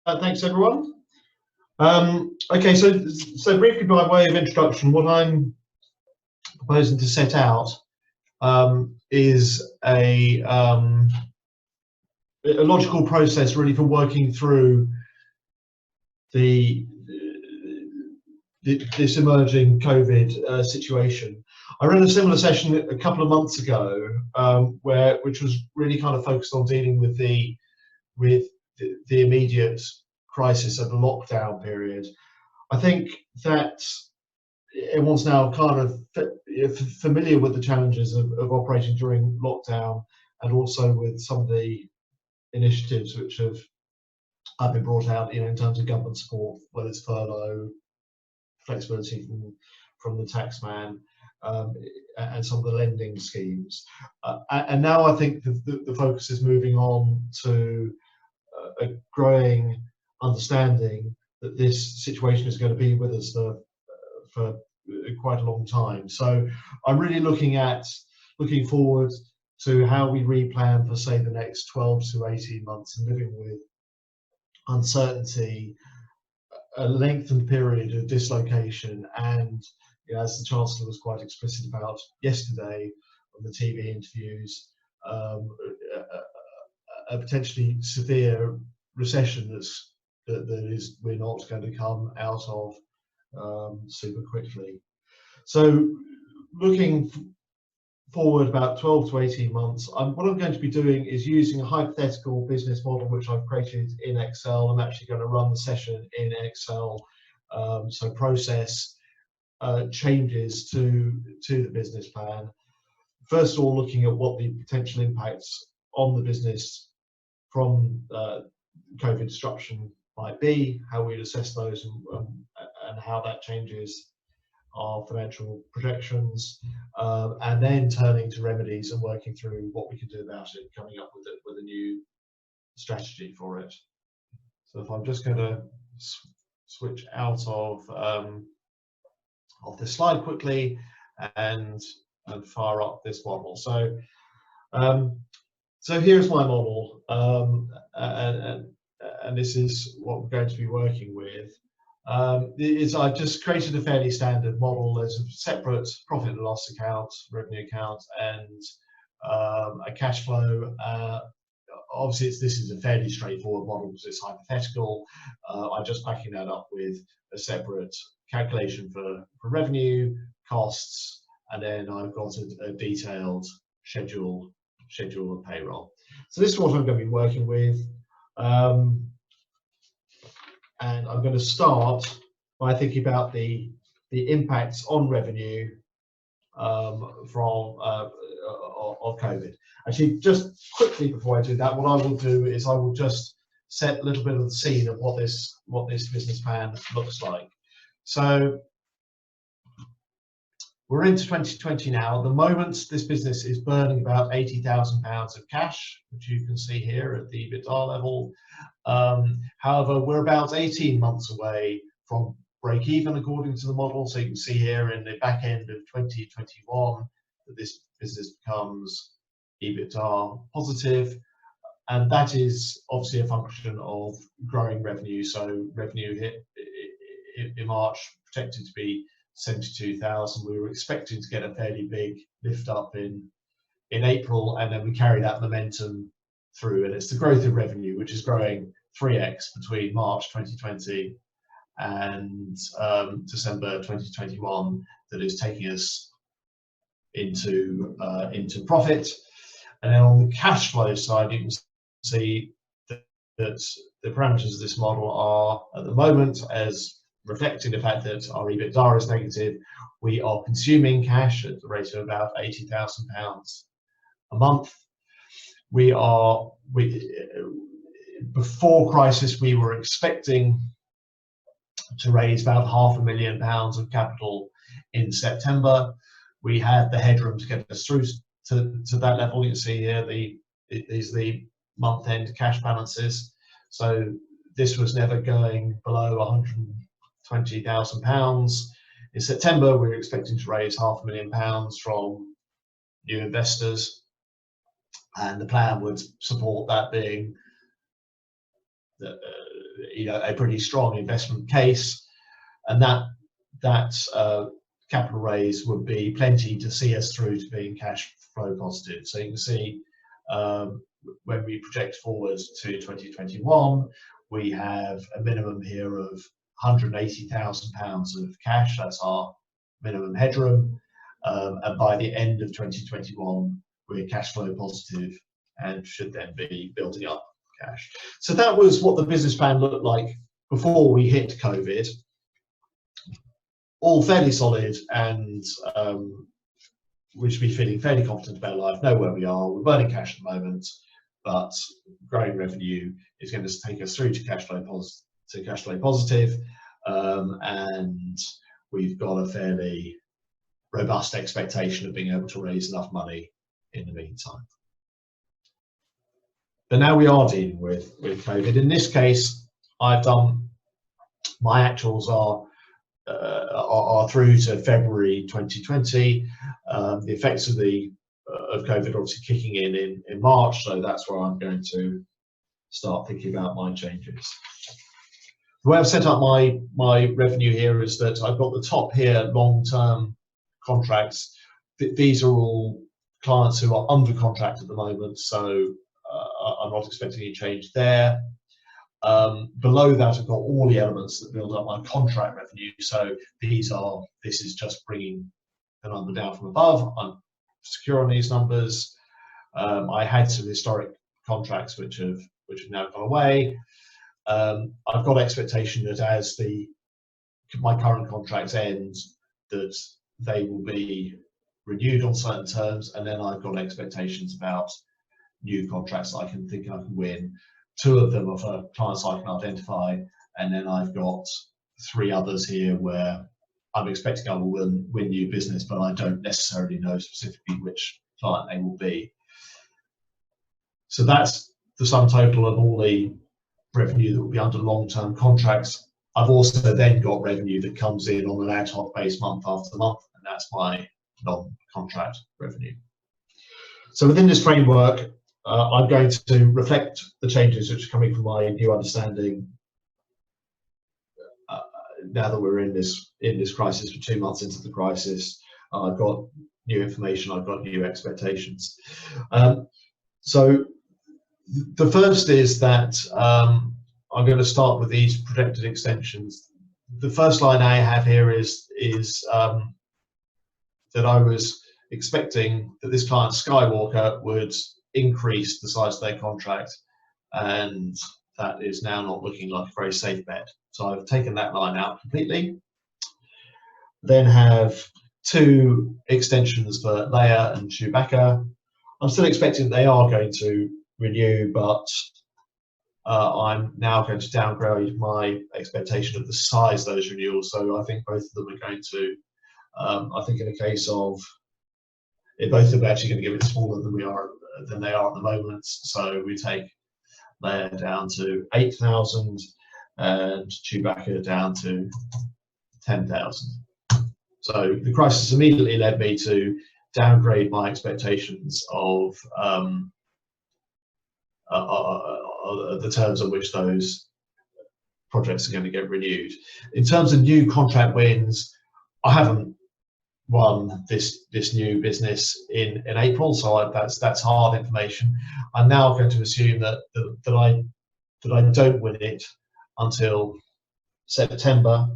Thanks, everyone. Okay, so briefly by way of introduction, what I'm proposing to set out is a logical process really for working through this emerging COVID situation. I ran a similar session a couple of months ago, which was really kind of focused on dealing with the immediate crisis of the lockdown period. I think that everyone's now kind of familiar with the challenges of operating during lockdown, and also with some of the initiatives which have been brought out, in terms of government support, whether it's furlough, flexibility from the taxman, and some of the lending schemes. And now I think the focus is moving on to a growing understanding that this situation is going to be with us for quite a long time. So I'm really looking forward to how we replan for, say, the next 12 to 18 months, and living with uncertainty, a lengthened period of dislocation, and as the Chancellor was quite explicit about yesterday on the TV interviews, a potentially severe recession that we're not going to come out of super quickly. So looking forward about 12 to 18 months, what I'm going to be doing is using a hypothetical business model which I've created in Excel. I'm actually going to run the session in Excel, so process changes to the business plan. First of all, looking at what the potential impacts on the business from COVID disruption might be, how we'd assess those, and how that changes our financial projections, and then turning to remedies and working through what we can do about it, coming up with a new strategy for it. So if I'm just going to switch out of this slide quickly and fire up this model. So here's my model, and this is what we're going to be working with. I've just created a fairly standard model. There's a separate profit and loss account, revenue account, and a cash flow. Obviously, this is a fairly straightforward model because it's hypothetical. I'm just backing that up with a separate calculation for revenue, costs, and then I've got a detailed schedule of payroll. So this is what I'm going to be working with. And I'm going to start by thinking about the impacts on revenue of COVID. Actually, just quickly before I do that, what I will do is I will just set a little bit of the scene of what this business plan looks like. So we're into 2020 now. At the moment, this business is burning about £80,000 of cash, which you can see here at the EBITDA level. However, we're about 18 months away from break even according to the model. So you can see here in the back end of 2021 that this business becomes EBITDA positive, and that is obviously a function of growing revenue. So revenue hit in March, projected to be 72,000. We were expecting to get a fairly big lift up in April, and then we carry that momentum through, and it's the growth of revenue which is growing 3x between March 2020 and December 2021 that is taking us into profit. And then on the cash flow side, you can see that the parameters of this model are at the moment as reflecting the fact that our EBITDA is negative. We are consuming cash at the rate of about £80,000 a month. Before crisis, we were expecting to raise about £500,000 of capital in September. We had the headroom to get us through to that level. You can see here these are the month-end cash balances. So this was never going below £120,000. In September, we were expecting to raise £500,000 from new investors, and the plan would support that being a pretty strong investment case, and that capital raise would be plenty to see us through to being cash flow positive. So you can see when we project forward to 2021, we have a minimum here of £180,000 of cash. That's our minimum headroom, and by the end of 2021, we're cash flow positive and should then be building up cash. So that was what the business plan looked like before we hit COVID. All fairly solid, and we should be feeling fairly confident about life, know where we are. We're burning cash at the moment, but growing revenue is going to take us through to cash flow positive, and we've got a fairly robust expectation of being able to raise enough money in the meantime. But now we are dealing with COVID. In this case, I've done, my actuals are through to February 2020. The effects of COVID obviously kicking in March, so that's where I'm going to start thinking about my changes. The way I've set up my revenue here is that I've got the top here, long-term contracts. These are all clients who are under contract at the moment, so I'm not expecting any change there. Below that, I've got all the elements that build up my contract revenue. So this is just bringing the number down from above. I'm secure on these numbers. I had some historic contracts which have now gone away. I've got expectation that as my current contracts end, that they will be renewed on certain terms, and then I've got expectations about new contracts I can win. 2 of them are for clients I can identify, and then I've got 3 others here where I'm expecting I will win new business, but I don't necessarily know specifically which client they will be. So that's the sum total of all the revenue that will be under long-term contracts. I've also then got revenue that comes in on an ad hoc base month after month, and that's my non-contract revenue. So within this framework, I'm going to reflect the changes which are coming from my new understanding now that we're in this crisis, for 2 months into the crisis. I've got new information, I've got new expectations. So the first is that I'm going to start with these projected extensions. The first line I have here is that I was expecting that this client, Skywalker, would increase the size of their contract, and that is now not looking like a very safe bet. So I've taken that line out completely. Then have 2 extensions for Leia and Chewbacca. I'm still expecting they are going to renew, but I'm now going to downgrade my expectation of the size of those renewals. So I think both of them are going to, I think in a case of, both of them are actually going to get a bit smaller than they are at the moment. So we take Leia down to 8,000 and Chewbacca down to 10,000. So the crisis immediately led me to downgrade my expectations of the terms on which those projects are going to get renewed. In terms of new contract wins, I haven't won this new business in April, so that's hard information. I'm now going to assume that I don't win it until September,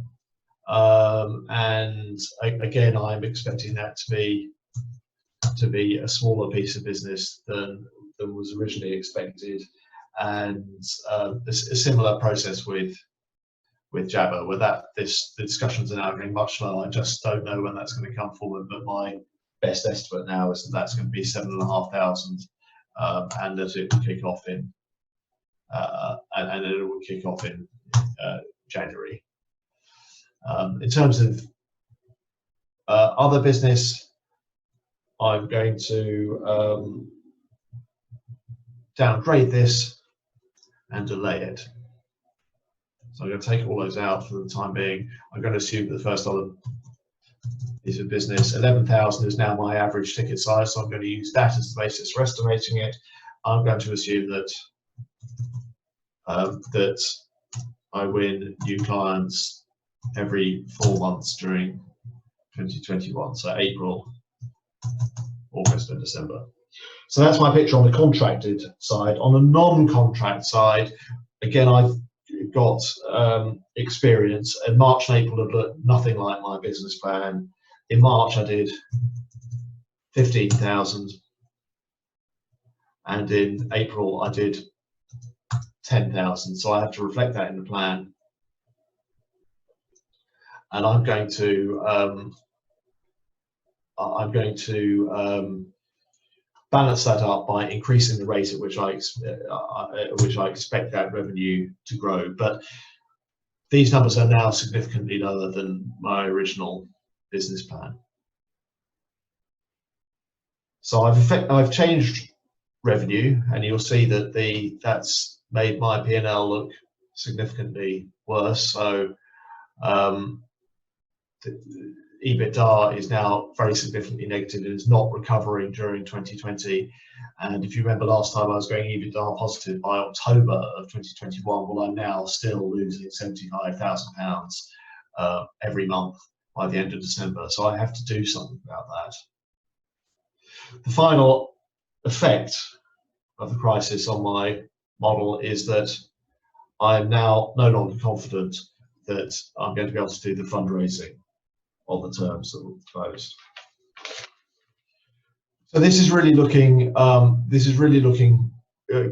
and again I'm expecting that to be a smaller piece of business than was originally expected, and a similar process with Jabba, where the discussions are now getting much slower. I just don't know when that's going to come forward, but my best estimate now is that that's going to be 7,500, and that it will kick off in and it will kick off in January. In terms of other business, I'm going to downgrade this and delay it. So I'm going to take all those out for the time being. I'm going to assume that the first other piece of business, 11,000 is now my average ticket size, so I'm going to use that as the basis for estimating it. I'm going to assume that I win new clients every 4 months during 2021, so April, August and December. So that's my picture on the contracted side. On the non-contract side, again, I've got experience, and March and April have looked nothing like my business plan. In March I did 15,000, and in April I did 10,000, so I have to reflect that in the plan. And I'm going to balance that up by increasing the rate at which I expect that revenue to grow. But these numbers are now significantly lower than my original business plan. So I've changed revenue, and you'll see that that's made my P&L look significantly worse. So EBITDA is now very significantly negative. It is not recovering during 2020. And if you remember last time I was going EBITDA positive by October of 2021, well, I'm now still losing £75,000 every month by the end of December. So I have to do something about that. The final effect of the crisis on my model is that I'm now no longer confident that I'm going to be able to do the fundraising on the terms that were proposed. So this is really looking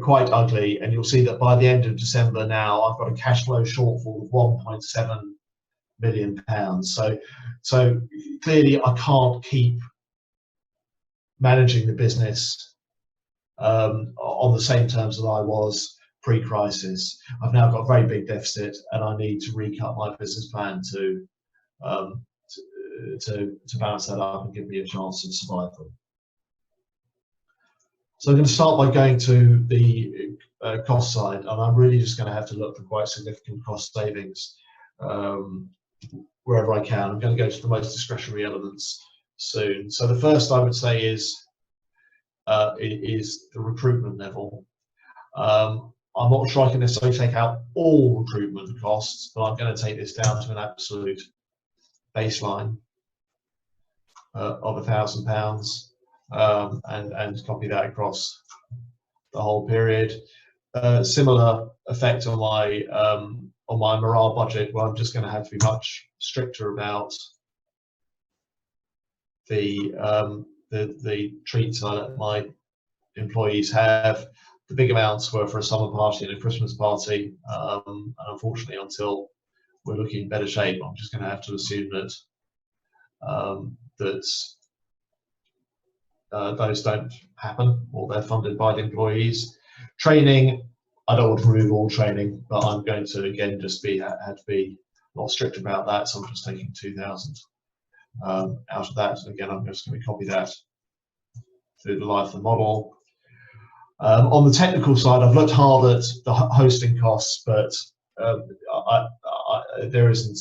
quite ugly, and you'll see that by the end of December now I've got a cash flow shortfall of £1.7 million. So clearly I can't keep managing the business on the same terms that I was pre-crisis. I've now got a very big deficit, and I need to recut my business plan to balance that up and give me a chance of survival. So I'm going to start by going to the cost side, and I'm really just going to have to look for quite significant cost savings wherever I can. I'm going to go to the most discretionary elements soon. So the first I would say is the recruitment level. I'm not sure I can necessarily take out all recruitment costs, but I'm going to take this down to an absolute baseline of £1,000 and copy that across the whole period. Similar effect on my morale budget, where I'm just going to have to be much stricter about the treats I let my employees have. The big amounts were for a summer party and a Christmas party, and unfortunately, until we're looking in better shape, I'm just going to have to assume that those don't happen, or they're funded by the employees. Training, I don't want to remove all training, but I'm going to again just have to be a lot strict about that. So I'm just taking 2,000 out of that. And again, I'm just going to copy that through the life of the model. On the technical side, I've looked hard at the hosting costs, but there isn't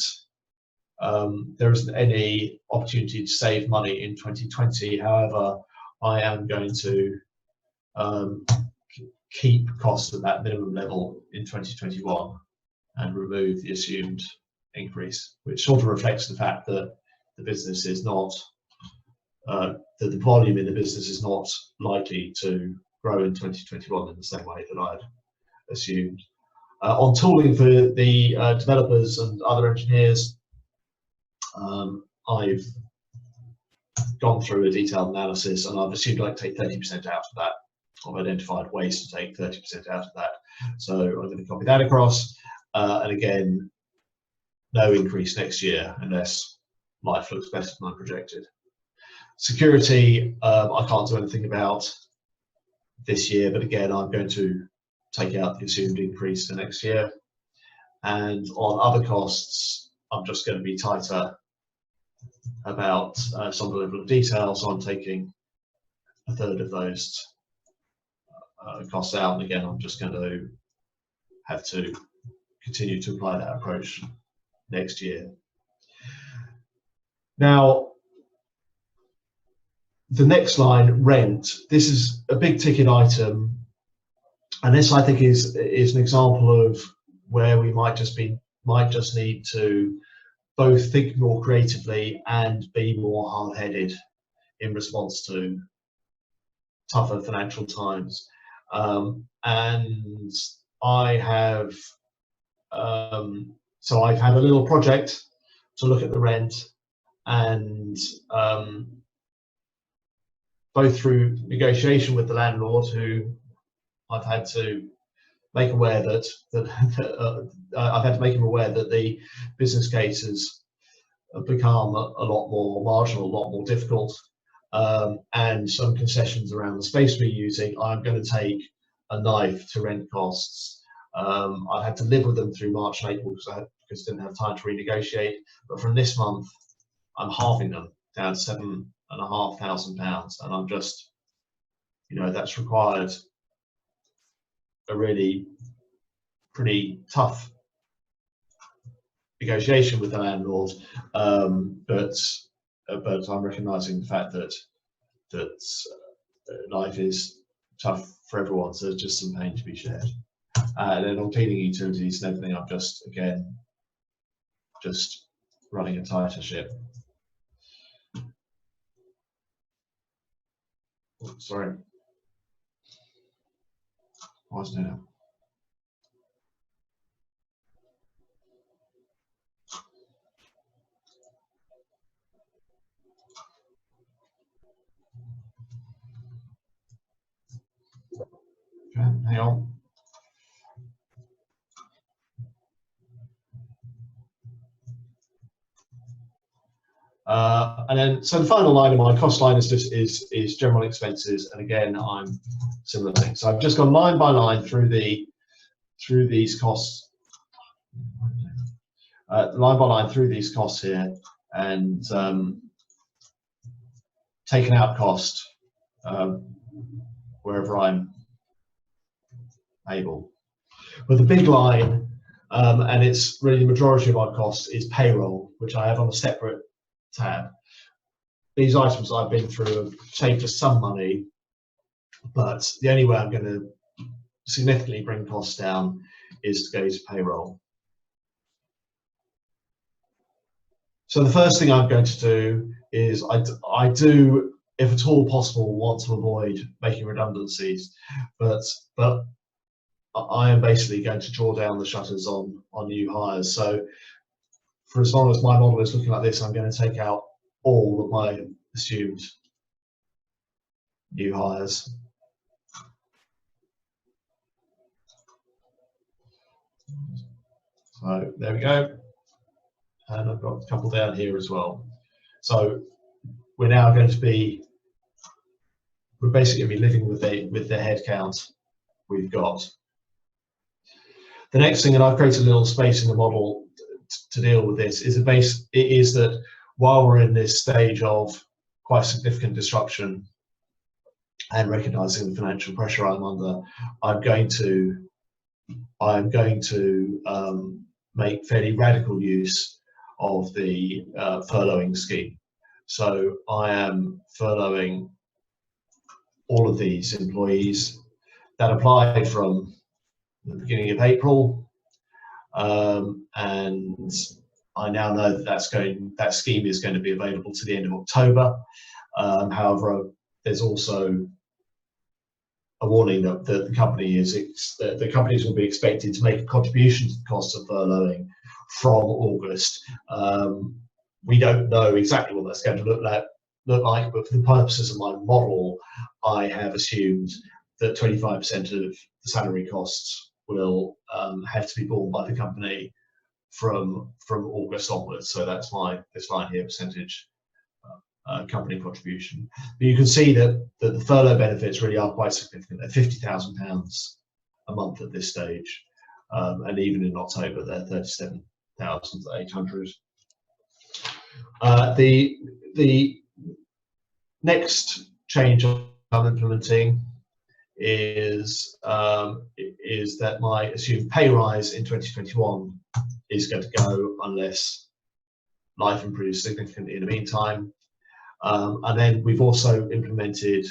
any opportunity to save money in 2020. However, I am going to keep costs at that minimum level in 2021 and remove the assumed increase, which sort of reflects the fact that the business is not, that the volume in the business is not likely to grow in 2021 in the same way that I'd assumed. On tooling for the developers and other engineers, I've gone through a detailed analysis, and I've assumed I'd take 30% out of that. I've identified ways to take 30% out of that. So I'm going to copy that across, and again, no increase next year unless life looks better than I projected. Security, I can't do anything about this year, but again, I'm going to take out the assumed increase for next year. And on other costs, I'm just going to be tighter about some level of detail, so I'm taking a third of those costs out. And again, I'm just going to have to continue to apply that approach next year. Now, the next line, rent. This is a big ticket item, and this I think is an example of where we might just need to both think more creatively and be more hard-headed in response to tougher financial times. And I have, so I've had a little project to look at the rent, and both through negotiation with the landlord, who I've had to make aware that I've had to make him aware that the business case has become a lot more marginal, a lot more difficult, and some concessions around the space we're using. I'm going to take a knife to rent costs. I've had to live with them through March and April because I didn't have time to renegotiate. But from this month, I'm halving them down to £7,500, and I'm just, that's required a really pretty tough negotiation with the landlord, but I'm recognising the fact that life is tough for everyone, so there's just some pain to be shared. And then on cleaning utilities and everything, I'm just running a tighter ship. Oh, sorry. Why is it now? Okay, hang on. And then, so the final line of my cost line is general expenses, and again, I'm similar things. So I've just gone line by line through these costs, line by line through these costs here, and taken out cost wherever I'm able. But the big line, and it's really the majority of our costs, is payroll, which I have on a separate tab. These items I've been through have saved us some money, but the only way I'm going to significantly bring costs down is to go to payroll. So the first thing I'm going to do is I do, if at all possible, want to avoid making redundancies, but I am basically going to draw down the shutters on new hires. So for as long as my model is looking like this, I'm going to take out all of my assumed new hires. So there we go. And I've got a couple down here as well. So we're now going to be, we're basically going to be living with the head count we've got. The next thing, and I've created a little space in the model to deal with this, is that while we're in this stage of quite significant disruption and recognizing the financial pressure I'm under, I'm going to make fairly radical use of the furloughing scheme. So I am furloughing all of these employees that applied from the beginning of April, and I now know that that scheme is going to be available to the end of October. However, there's also a warning that the companies will be expected to make a contribution to the cost of furloughing from August. We don't know exactly what that's going to look like, but for the purposes of my model, I have assumed that 25% of the salary costs will have to be borne by the company from August onwards. So that's this line here, percentage company contribution. But you can see that the furlough benefits really are quite significant. They're £50,000 a month at this stage, and even in October they're 37,800. The next change I'm implementing is that my assumed pay rise in 2021 is going to go unless life improves significantly in the meantime. And then we've also implemented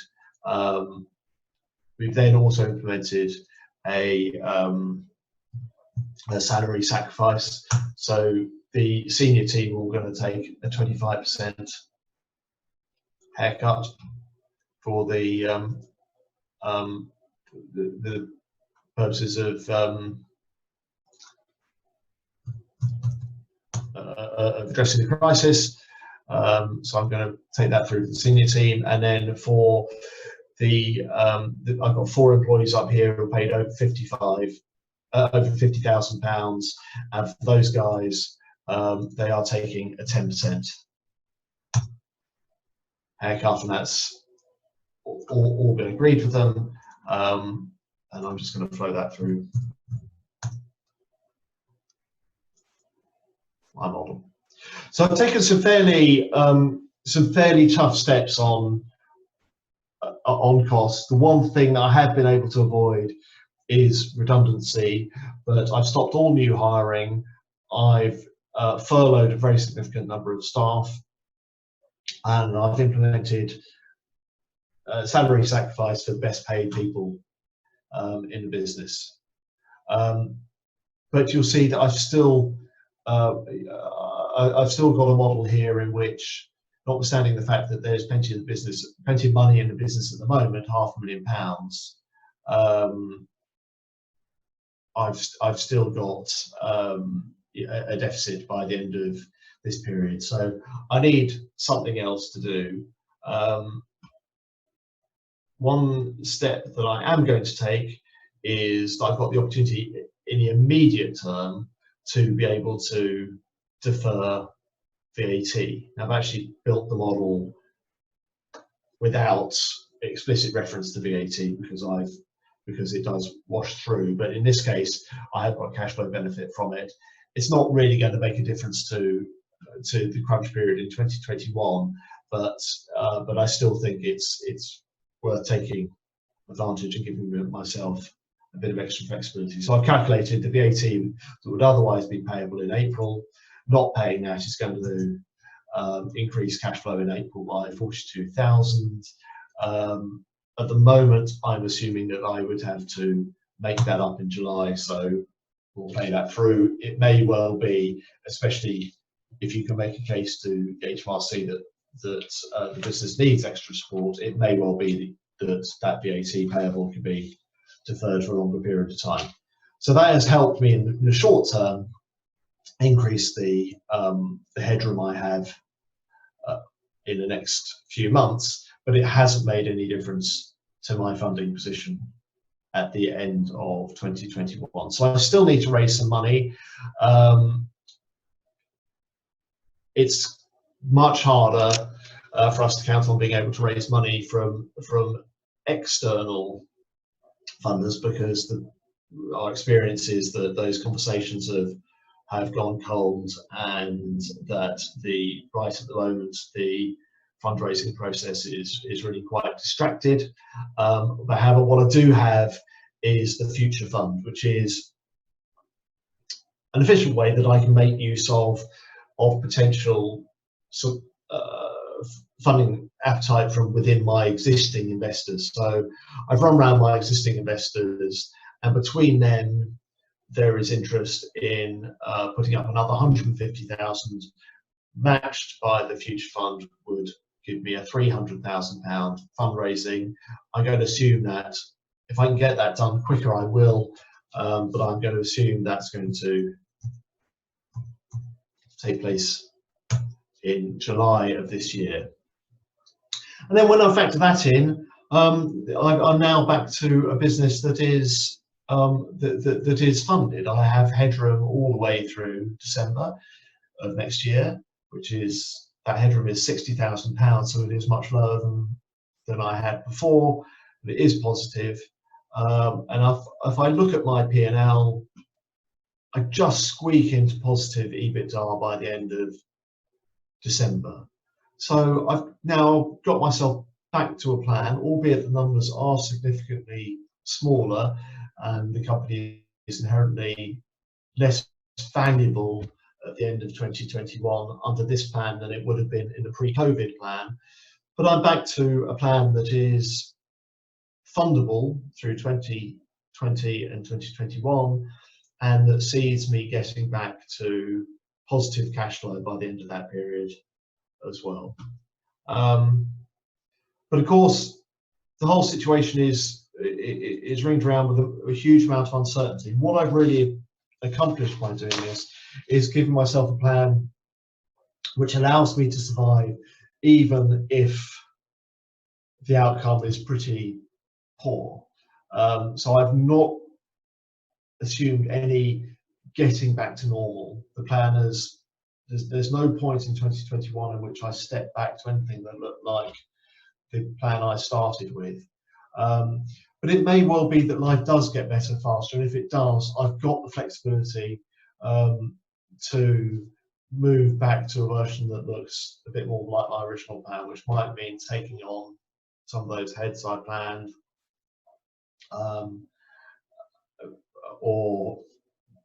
a salary sacrifice. So the senior team are all going to take a 25% haircut for the purposes of addressing the crisis. So I'm going to take that through the senior team, and then for I've got 4 employees up here who are paid over over £50,000, and for those guys, they are taking a 10% haircut, and that's all been agreed with them. And I'm just going to flow that through my model. So I've taken some fairly tough steps on costs. The one thing that I have been able to avoid is redundancy, but I've stopped all new hiring. I've furloughed a very significant number of staff, and I've implemented salary sacrifice for the best paid people in the business. But you'll see that I've still got a model here in which, notwithstanding the fact that there's plenty of money in the business at the moment, £500,000, I've still got a deficit by the end of this period. So I need something else to do. One step that I am going to take is that I've got the opportunity in the immediate term to be able to defer VAT. Now, I've actually built the model without explicit reference to VAT because it does wash through. But in this case, I have got cash flow benefit from it. It's not really going to make a difference to the crunch period in 2021, but I still think it's worth taking advantage and giving myself a bit of extra flexibility. So I've calculated the VAT that would otherwise be payable in April. Not paying that is going to increase cash flow in April by 42,000. At the moment, I'm assuming that I would have to make that up in July, so we'll pay that through. It may well be, especially if you can make a case to HMRC that the business needs extra support, it may well be that VAT payable can be deferred for a longer period of time. So that has helped me in the short term increase the headroom I have in the next few months, but it hasn't made any difference to my funding position at the end of 2021. So I still need to raise some money. It's much harder for us to count on being able to raise money from external funders, because our experience is that those conversations have gone cold, and that right at the moment the fundraising process is really quite distracted. But however, what I do have is the Future Fund, which is an efficient way that I can make use of potential funding appetite from within my existing investors. So I've run around my existing investors, and between them there is interest in putting up another 150,000, matched by the Future Fund would give me a £300,000 fundraising. I'm going to assume that if I can get that done quicker, I will, but I'm going to assume that's going to take place in July of this year. And then when I factor that in, I'm now back to a business that is that is funded. I have headroom all the way through December of next year, which is, that headroom is £60,000, so it is much lower than I had before, but it is positive. And if I look at my P&L, I just squeak into positive EBITDA by the end of December. So I've now got myself back to a plan, albeit the numbers are significantly smaller and the company is inherently less valuable at the end of 2021 under this plan than it would have been in the pre-COVID plan. But I'm back to a plan that is fundable through 2020 and 2021, and that sees me getting back to positive cash flow by the end of that period as well. But of course, the whole situation is ringed around with a huge amount of uncertainty. What I've really accomplished by doing this is giving myself a plan which allows me to survive even if the outcome is pretty poor. So I've not assumed any getting back to normal. The plan is, there's no point in 2021 in which I step back to anything that looked like the plan I started with. But it may well be that life does get better faster, and if it does, I've got the flexibility to move back to a version that looks a bit more like my original plan, which might mean taking on some of those heads I planned, or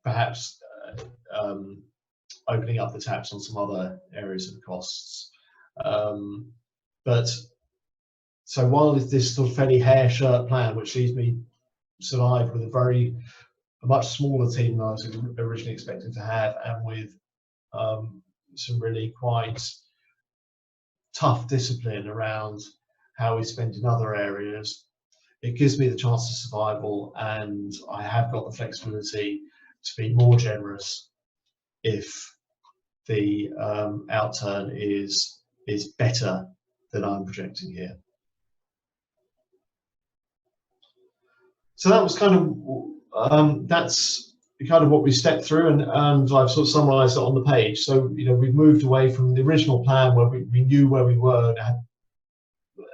perhaps opening up the taps on some other areas of costs. But so while this sort of fairly hair shirt plan, which sees me survive with a much smaller team than I was originally expecting to have, and with some really quite tough discipline around how we spend in other areas, it gives me the chance to survival, and I have got the flexibility to be more generous if the outturn is better than I'm projecting here. So that was kind of that's kind of what we stepped through, and I've sort of summarised it on the page. So we've moved away from the original plan where we knew where we were and had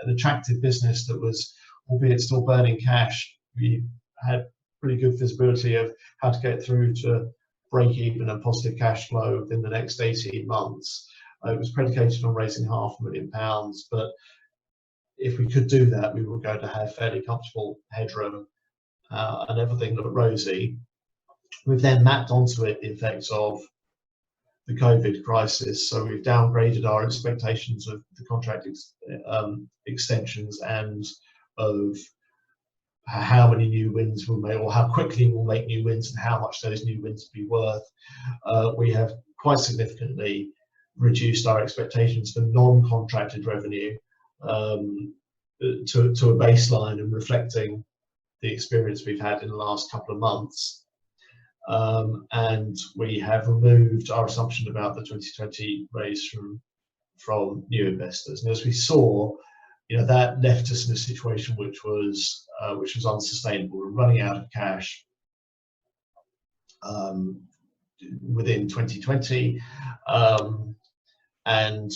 an attractive business that was, albeit still burning cash. We had pretty good visibility of how to get through to break even and positive cash flow within the next 18 months. It was predicated on raising £500,000, but if we could do that, we were going to have fairly comfortable headroom, and everything looked rosy. We've then mapped onto it the effects of the COVID crisis, so we've downgraded our expectations of the contract extensions and of how many new wins we'll make, or how quickly we'll make new wins, and how much those new wins will be worth. We have quite significantly reduced our expectations for non-contracted revenue to a baseline, and reflecting the experience we've had in the last couple of months. And we have removed our assumption about the 2020 raise from new investors. And as we saw, that left us in a situation which was unsustainable. We're running out of cash within 2020, and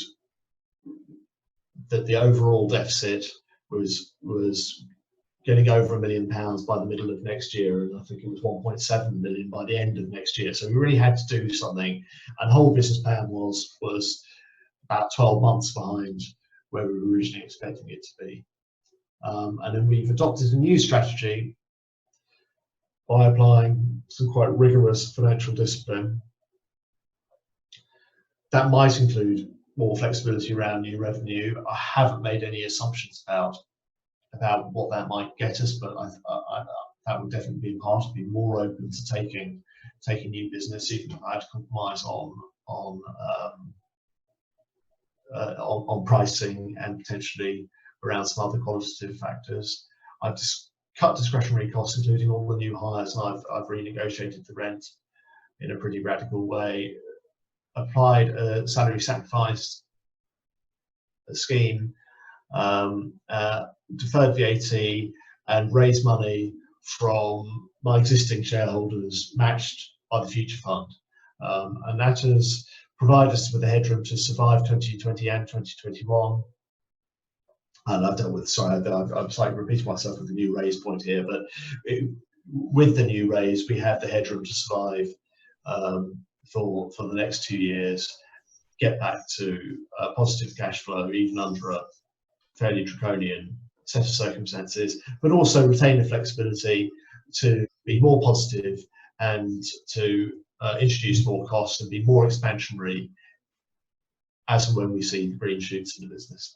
that the overall deficit was getting over £1 million by the middle of next year, and I think it was 1.7 million by the end of next year. So we really had to do something, and the whole business plan was about 12 months behind where we were originally expecting it to be. And then we've adopted a new strategy by applying some quite rigorous financial discipline. That might include more flexibility around new revenue. I haven't made any assumptions about what that might get us, but that would definitely be part of being more open to taking new business, even if I had to compromise on pricing and potentially around some other qualitative factors. I've just cut discretionary costs, including all the new hires, and I've renegotiated the rent in a pretty radical way. Applied a salary sacrifice scheme, deferred VAT, and raised money from my existing shareholders, matched by the Future Fund, and that has provided us with the headroom to survive 2020 and 2021. And I've dealt with, sorry, I'm slightly repeating myself with the new raise point here, but with the new raise, we have the headroom to survive for the next 2 years, get back to positive cash flow, even under a fairly draconian set of circumstances, but also retain the flexibility to be more positive and to introduce more costs and be more expansionary as and when we see green shoots in the business.